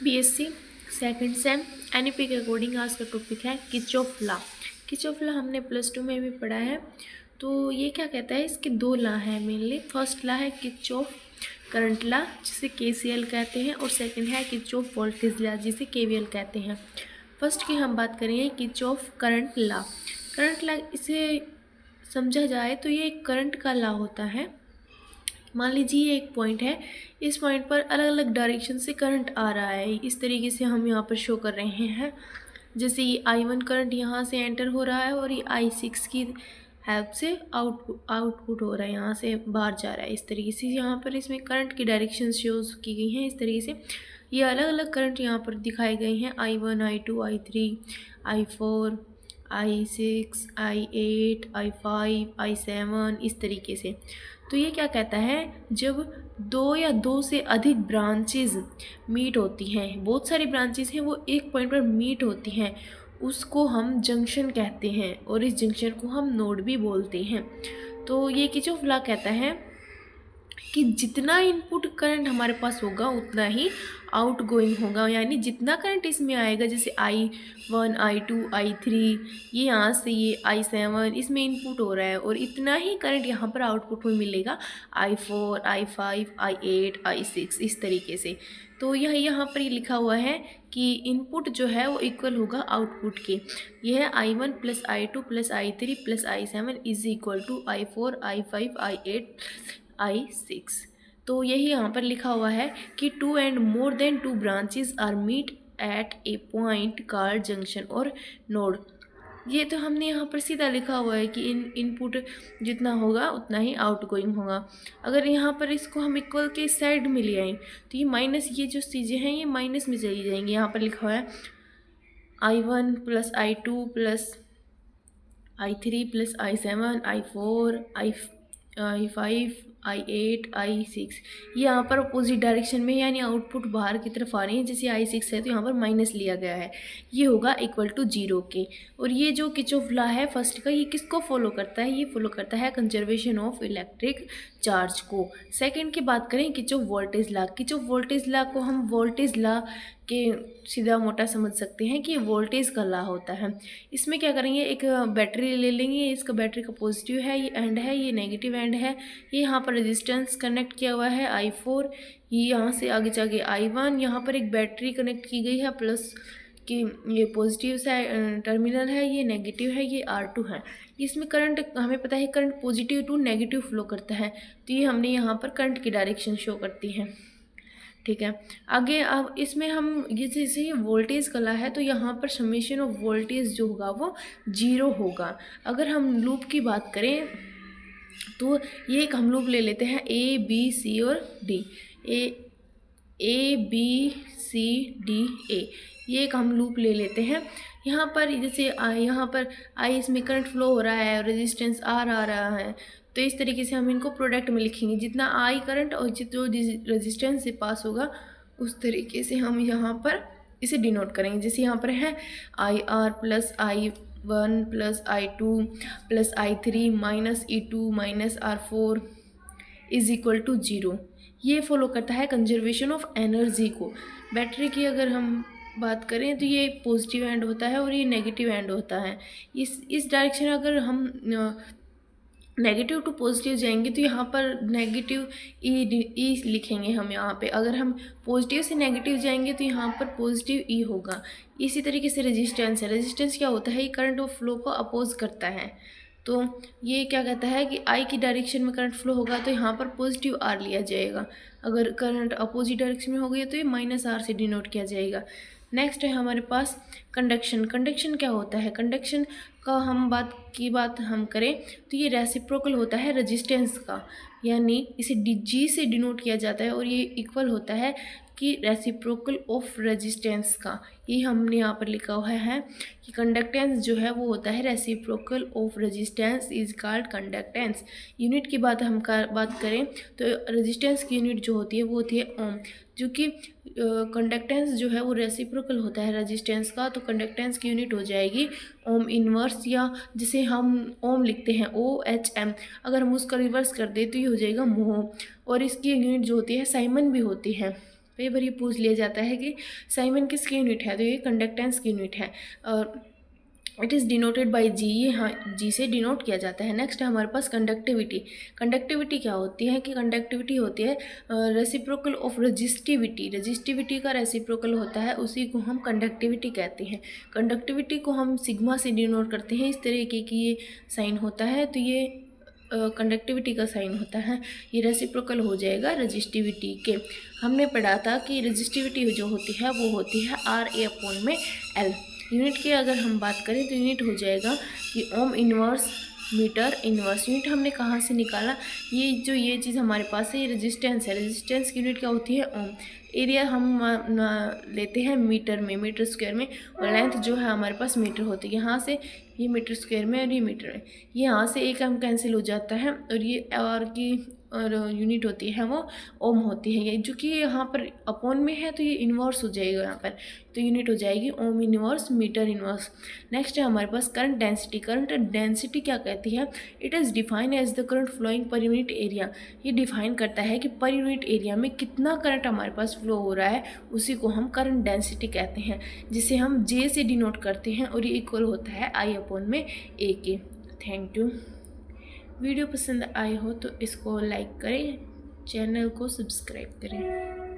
BSc second same NEP के according आज का टॉपिक है किरचॉफ लॉ। किरचॉफ लॉ हमने प्लस टू में भी पढ़ा है। तो ये क्या कहता है, इसके दो लॉ हैं मेनली। फर्स्ट लॉ है किरचॉफ करंट लॉ जिसे केसीएल कहते हैं, और सेकंड है किरचॉफ वोल्टेज लॉ जिसे केवीएल कहते हैं। फर्स्ट की हम बात करेंगे Kirchhoff current law. Current law इसे समझा जाए तो ये एक करंट का लॉ होता है। मान लीजिए ये एक पॉइंट है, इस पॉइंट पर अलग अलग डायरेक्शन से करंट आ रहा है। इस तरीके से हम यहाँ पर शो कर रहे हैं। जैसे ये I1 करंट यहाँ से एंटर हो रहा है और ये I6 की हेल्प से आउटपुट हो रहा है, यहाँ से बाहर जा रहा है। इस तरीके से यहाँ पर इसमें करंट की डायरेक्शन शोज की गई हैं। इस तरीके से ये अलग अलग करंट यहाँ पर दिखाए गए हैं, I1, I2, I3, I4, I6, I8, I5, I7, इस तरीके से। तो ये क्या कहता है, जब दो या दो से अधिक ब्रांचेज मीट होती हैं, बहुत सारी ब्रांचेज हैं, वो एक पॉइंट पर मीट होती हैं, उसको हम जंक्शन कहते हैं, और इस जंक्शन को हम नोड भी बोलते हैं। तो ये किरचॉफ लॉ कहता है कि जितना इनपुट करंट हमारे पास होगा उतना ही आउट गोइंग होगा। यानी जितना करंट इसमें आएगा, जैसे I1, I2, I3, ये यहाँ से ये I7 इसमें इनपुट हो रहा है, और इतना ही करंट यहाँ पर आउटपुट में मिलेगा I4, I5, I8, I6, इस तरीके से। तो यह यहाँ पर ये लिखा हुआ है कि इनपुट जो है वो इक्वल होगा आउटपुट के। यह है I1 plus I2 plus I3 plus I7 is equal to I4, I5, I8, I6। तो यही यहाँ पर लिखा हुआ है कि two and more than two branches are meet at a point called junction और नोड। ये तो हमने यहाँ पर सीधा लिखा हुआ है कि इनपुट जितना होगा उतना ही आउट गोइंग होगा। अगर यहाँ पर इसको हम इक्वल के साइड में ले आएँ तो ये माइनस, ये जो चीज़ें हैं ये माइनस में चली जाएंगी। यहाँ पर लिखा हुआ है I1 plus I2 plus I3 plus I7, I4, I5, I8, I6, ये यहाँ पर अपोजिट डायरेक्शन में, यानी आउटपुट बाहर की तरफ आ रही है। जैसे I6 है तो यहाँ पर माइनस लिया गया है, ये होगा इक्वल टू 0 के। और ये जो किरचॉफ लॉ है फर्स्ट का, ये किसको फॉलो करता है, ये फॉलो करता है कंजर्वेशन ऑफ इलेक्ट्रिक चार्ज को। सेकंड की बात करें Kirchhoff voltage law. Kirchhoff voltage law को हम वोल्टेज लॉ के सीधा मोटा समझ सकते हैं कि वोल्टेज का लॉ होता है। इसमें क्या करेंगे, एक बैटरी ले लेंगे, इसका बैटरी का पॉजिटिव है ये एंड है, ये नेगेटिव एंड है। ये यहाँ पर रेजिस्टेंस कनेक्ट किया हुआ है I4, ये यहाँ से आगे जाके I1, यहाँ पर एक बैटरी कनेक्ट की गई है प्लस कि ये पॉजिटिव टर्मिनल है, ये नेगेटिव है, ये R2 है। इसमें करंट हमें पता है current positive to negative flow करता है, तो ये हमने यहाँ पर करंट की डायरेक्शन शो करती है। ठीक है, आगे अब इसमें हम ये जैसे ये वोल्टेज का लॉ है तो यहाँ पर समेशन ऑफ वोल्टेज जो होगा वो 0 होगा। अगर हम लूप की बात करें तो ये एक हम लूप ले लेते हैं A B C और D, A B C D A, ये एक हम लूप ले लेते हैं। यहाँ पर जैसे यहाँ पर I इसमें करंट फ्लो हो रहा है, रेजिस्टेंस R आ रहा है, तो इस तरीके से हम इनको प्रोडक्ट में लिखेंगे। जितना I करंट और जो रेजिस्टेंस से पास होगा उस तरीके से हम यहाँ पर इसे डिनोट करेंगे। जैसे यहाँ पर है IR plus I1 plus I2 plus I3 minus E2 minus R4 is equal to 0। ये फॉलो करता है कंजर्वेशन ऑफ एनर्जी को। बैटरी की अगर हम बात करें तो ये पॉजिटिव एंड होता है और ये नेगेटिव एंड होता है। इस डायरेक्शन अगर हम नेगेटिव टू पॉजिटिव जाएंगे तो यहाँ पर नेगेटिव ई लिखेंगे हम यहाँ पे। अगर हम पॉजिटिव से नेगेटिव जाएंगे तो यहाँ पर पॉजिटिव ई होगा। इसी तरीके से रेजिस्टेंस है, रेजिस्टेंस क्या होता है, ये करंट ऑफ फ्लो को अपोज करता है। तो ये क्या कहता है कि आई की डायरेक्शन में करंट फ्लो होगा तो यहाँ पर पॉजिटिव आर लिया जाएगा। अगर करंट अपोजिट डायरेक्शन में हो गया तो ये माइनस आर से डिनोट किया जाएगा। नेक्स्ट है हमारे पास कंडक्शन। कंडक्शन क्या होता है, कंडक्शन का बात हम करें तो ये रेसिप्रोकल होता है रेजिस्टेंस का, यानी इसे जी से डिनोट किया जाता है, और ये इक्वल होता है कि रेसिप्रोकल ऑफ रेजिस्टेंस का। ये हमने यहाँ पर लिखा हुआ है कि कंडक्टेंस जो है वो होता है reciprocal of resistance is called conductance. Unit की बात करें तो रेजिस्टेंस की यूनिट जो होती है वो होती है ओम, जो कि कंडक्टेंस जो है वो रेसिप्रोकल होता है रेजिस्टेंस का, तो कंडक्टेंस की यूनिट हो जाएगी ओम इनवर्स, या जिसे हम ओम लिखते हैं OHM। अगर हम उसका रिवर्स कर दें तो ये हो जाएगा मोह, और इसकी यूनिट जो होती है साइमन भी होती है। कई बार ये पूछ लिया जाता है कि साइमन किसकी यूनिट है, तो ये कंडक्टेंस की यूनिट है और इट इज़ डिनोटेड बाई जी, ये हाँ जी से डिनोट किया जाता है। नेक्स्ट है हमारे पास कंडक्टिविटी। कंडक्टिविटी क्या होती है कि कंडक्टिविटी होती है रेसिप्रोकल ऑफ रजिस्टिविटी। रजिस्टिविटी का रेसिप्रोकल होता है, उसी को हम कंडक्टिविटी कहते हैं। कंडक्टिविटी को हम सिग्मा से डिनोट करते हैं, इस तरीके की ये साइन होता है, तो ये कंडक्टिविटी का साइन होता है। ये रेसिप्रोकल हो जाएगा रजिस्टिविटी के। हमने पढ़ा था कि रजिस्टिविटी जो होती है वो होती है RA/L। यूनिट की अगर हम बात करें तो यूनिट हो जाएगा कि ohm inverse metre inverse. Unit हमने कहाँ से निकाला, ये चीज़ हमारे पास है, ये रेजिस्टेंस है। रेजिस्टेंस की यूनिट क्या होती है, ओम। एरिया हम लेते हैं मीटर में, मीटर स्क्वायर में, और लेंथ जो है हमारे पास मीटर होती है। यहाँ से ये मीटर स्क्वायर में और ये मीटर है, ये यहाँ से एक हम कैंसिल हो जाता है और ये और यूनिट होती है वो ओम होती है। ये जो कि यहाँ पर अपॉन में है तो ये इन्वर्स हो जाएगा यहाँ पर, तो यूनिट हो जाएगी ohm inverse metre inverse. Next है हमारे पास करंट डेंसिटी। करंट डेंसिटी क्या कहती है, it is defined as the current flowing per unit area. ये डिफाइन करता है कि पर यूनिट एरिया में कितना करंट हमारे पास फ्लो हो रहा है, उसी को हम करंट डेंसिटी कहते हैं, जिसे हम जे से डिनोट करते हैं और ये इक्वल होता है I/A के। Thank you. वीडियो पसंद आई हो तो इसको लाइक करें, चैनल को सब्सक्राइब करें।